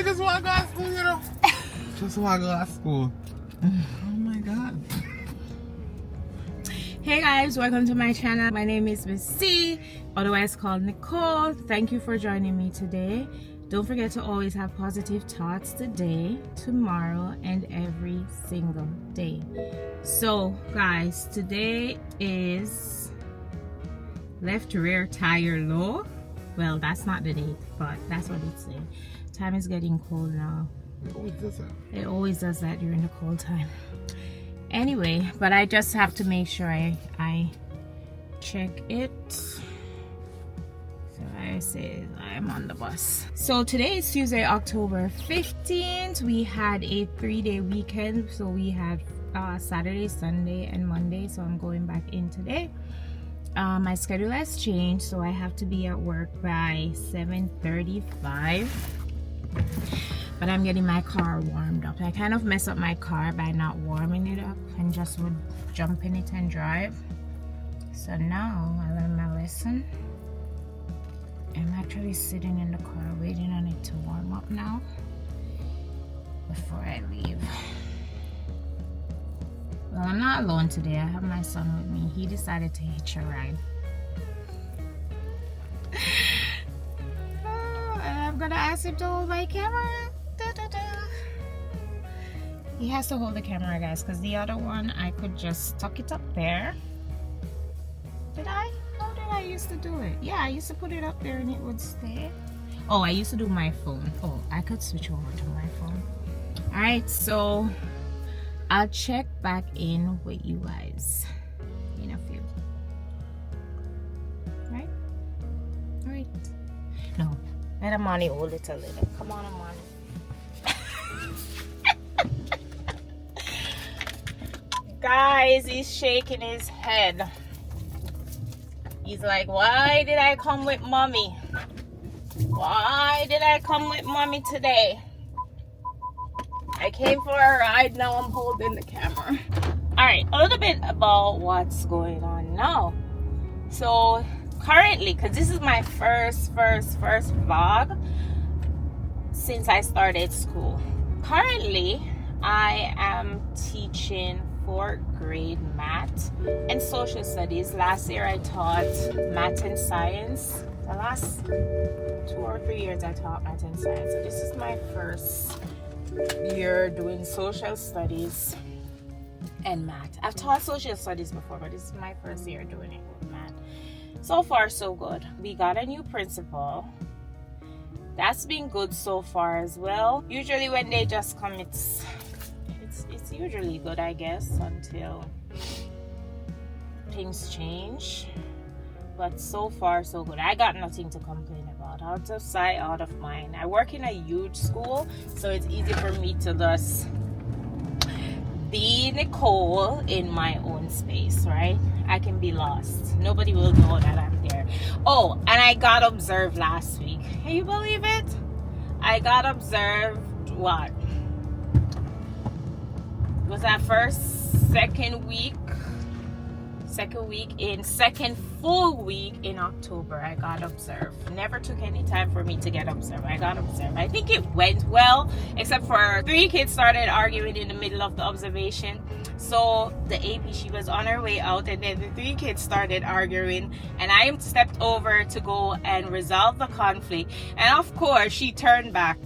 just want to go to school, you know. Just want to go to school. Oh my God. Hey guys, welcome to my channel. My name is Miss C, otherwise called Nicole. Thank you for joining me today. Don't forget to always have positive thoughts today, tomorrow, and every single day. So guys, today is left rear tire low. Well, that's not the date, but that's what it's saying. Time is getting cold now. It always does that. It always does that during the cold time. Anyway, but I just have to make sure I check it. So I say I'm on the bus. So today is Tuesday, October 15th. We had a 3-day weekend. So we had Saturday, Sunday, and Monday. So I'm going back in today. My schedule has changed, so I have to be at work by 7:35. But I'm getting my car warmed up. I kind of mess up my car by not warming it up and just would jump in it and drive. So now I learned my lesson. I'm actually sitting in the car waiting on it to warm up now before I leave. Well, I'm not alone today. I have my son with me. He decided to hitch a ride. And I'm gonna ask him to hold my camera. He has to hold the camera, guys, because the other one I could just tuck it up there. Did I? How did I used to do it? Yeah, I used to put it up there and it would stay. Oh, I used to do my phone. Oh, I could switch over to my phone. Alright, so I'll check back in with you guys in a few. Right? Alright. No. Let Amani hold it a little. Come on, Amani. Guys, he's shaking his head. He's like, why did I come with mommy? Why did I come with mommy today? I came for a ride, now I'm holding the camera. Alright, a little bit about what's going on now. So currently, because this is my first vlog since I started school. Currently, I am teaching 4th grade math and social studies. Last year I taught math and science. The last 2 or 3 years I taught math and science. So this is my first year doing social studies and math. I've taught social studies before, but this is my first year doing it with math. So far so good. We got a new principal. That's been good so far as well. Usually when they just come, it's usually good, I guess, until things change. But so far so good. I got nothing to complain about. Out of sight, out of mind. I work in a huge school, so it's easy for me to just be Nicole in my own space, right? I can be lost. Nobody will know that I'm there. Oh, and I got observed last week. Can you believe it? I got observed, what? Was that second full week in October, I got observed. Never took any time for me to get observed. I got observed. I think it went well, except for 3 kids started arguing in the middle of the observation. So the AP, she was on her way out, and then the 3 kids started arguing, and I stepped over to go and resolve the conflict, and of course she turned back.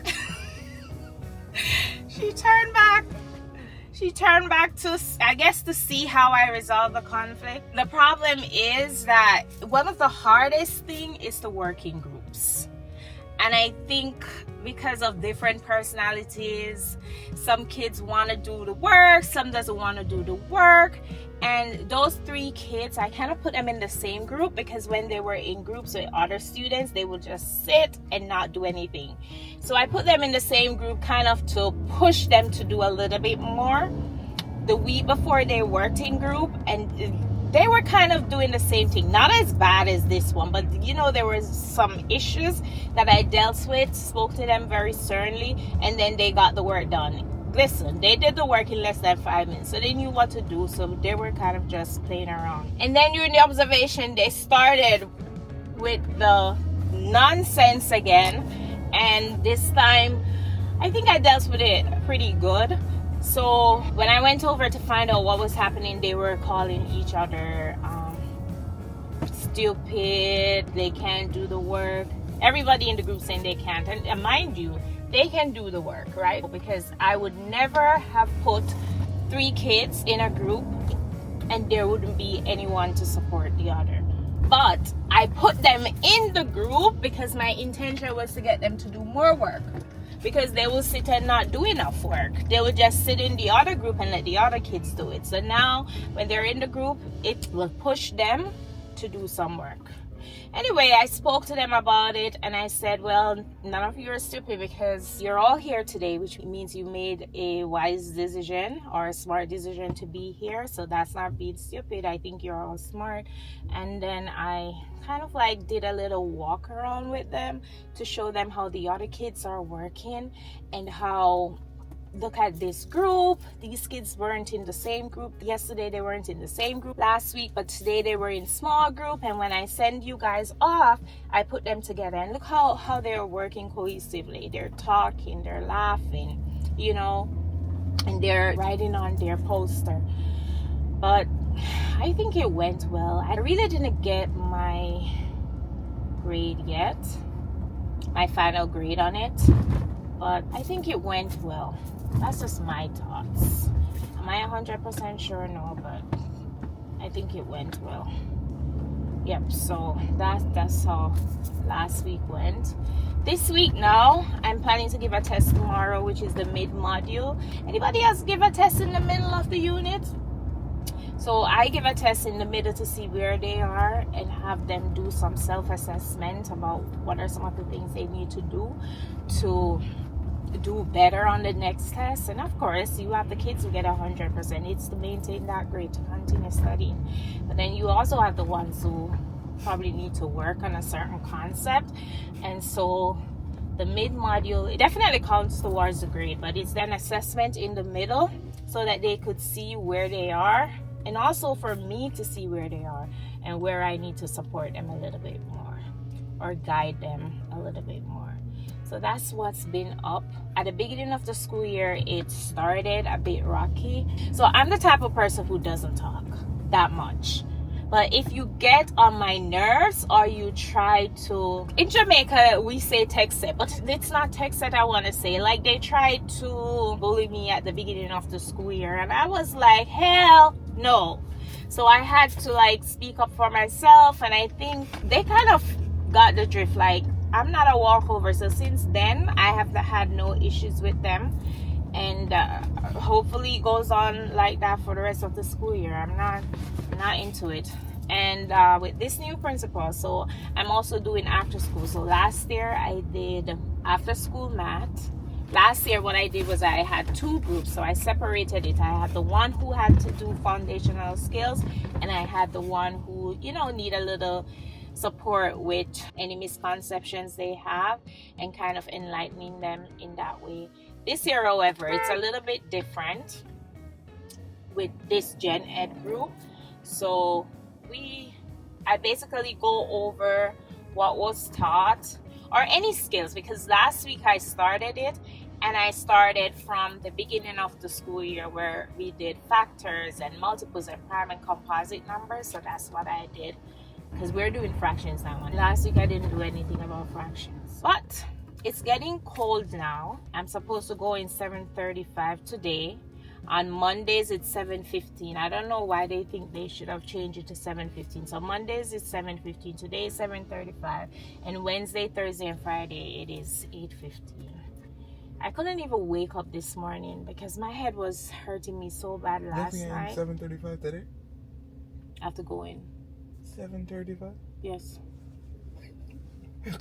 She turned back to, I guess, to see how I resolve the conflict. The problem is that one of the hardest thing is to work in groups. And I think because of different personalities, some kids want to do the work, some doesn't want to do the work. And those 3 kids, I kind of put them in the same group because when they were in groups with other students, they would just sit and not do anything. So I put them in the same group kind of to push them to do a little bit more. The week before they worked in group, and they were kind of doing the same thing. Not as bad as this one, but you know, there was some issues that I dealt with, spoke to them very sternly, and then they got the work done. Listen, they did the work in less than 5 minutes, so they knew what to do, so they were kind of just playing around. And then during the observation, they started with the nonsense again, and this time I think I dealt with it pretty good. So when I went over to find out what was happening, they were calling each other stupid, they can't do the work. Everybody in the group saying they can't. And mind you, they can do the work, right? Because I would never have put 3 kids in a group and there wouldn't be anyone to support the other. But I put them in the group because my intention was to get them to do more work. Because they will sit and not do enough work. They will just sit in the other group and let the other kids do it. So now when they're in the group, it will push them to do some work. Anyway, I spoke to them about it and I said, well, none of you are stupid because you're all here today, which means you made a wise decision or a smart decision to be here. So that's not being stupid. I think you're all smart. And then I kind of like did a little walk around with them to show them how the other kids are working and how, look at this group. These kids weren't in the same group. Yesterday they weren't in the same group last week, but today they were in small group. And when I send you guys off, I put them together and look how they're working cohesively. They're talking, they're laughing, you know, and they're writing on their poster. But I think it went well. I really didn't get my grade yet, my final grade on it, but I think it went well. That's just my thoughts. Am I 100% sure? No, but I think it went well. Yep, so that's how last week went. This week now, I'm planning to give a test tomorrow, which is the mid-module. Anybody else give a test in the middle of the unit? So I give a test in the middle to see where they are and have them do some self-assessment about what are some of the things they need to do better on the next test. And of course, you have the kids who get 100%. It's to maintain that grade, to continue studying. But then you also have the ones who probably need to work on a certain concept. And so the mid-module, it definitely counts towards the grade, but it's an assessment in the middle so that they could see where they are, and also for me to see where they are and where I need to support them a little bit more or guide them a little bit more. So that's what's been up. At the beginning of the school year, it started a bit rocky. So I'm the type of person who doesn't talk that much. But if you get on my nerves or you try to, in Jamaica, we say text it, but it's not text that I want to say. Like they tried to bully me at the beginning of the school year and I was like, hell no. So I had to like speak up for myself, and I think they kind of got the drift. Like, I'm not a walkover. So since then, I have had no issues with them. And hopefully it goes on like that for the rest of the school year. I'm not into it. And with this new principal, so I'm also doing after school. So last year I did after school math. Last year what I did was I had 2 groups, so I separated it. I had the one who had to do foundational skills, and I had the one who, you know, need a little support with any misconceptions they have and kind of enlightening them in that way. This year, however, it's a little bit different with this Gen Ed group. So I basically go over what was taught or any skills, because last week I started it and I started from the beginning of the school year where we did factors and multiples and prime and composite numbers. So that's what I did, because we're doing fractions now. And last week I didn't do anything about fractions. But it's getting cold now. I'm supposed to go in 7:35 today. On Mondays it's 7:15. I don't know why they think they should have changed it to 7:15. So Mondays is 7:15. Today is 7:35. And Wednesday, Thursday, and Friday it is 8:15. I couldn't even wake up this morning because my head was hurting me so bad last night. 7:35 today? I have to go in. 7:35? Yes.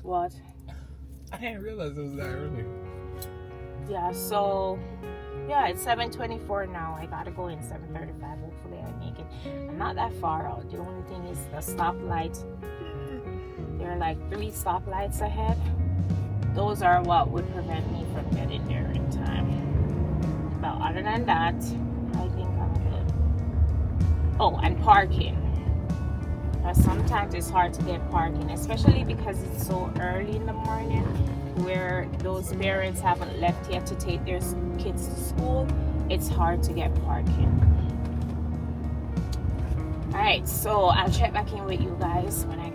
What? I didn't realize it was that early. Yeah, so yeah, it's 7:24 now. I gotta go in 7:35. Hopefully I make it. I'm not that far out. The only thing is the stoplight. There are like 3 stoplights ahead. Those are what would prevent me from getting there in time. But other than that, I think I'm good. Oh, and parking. because sometimes it's hard to get parking, especially because it's so early in the morning where those parents haven't left yet to take their kids to school. It's hard to get parking. Alright, so I'll check back in with you guys when I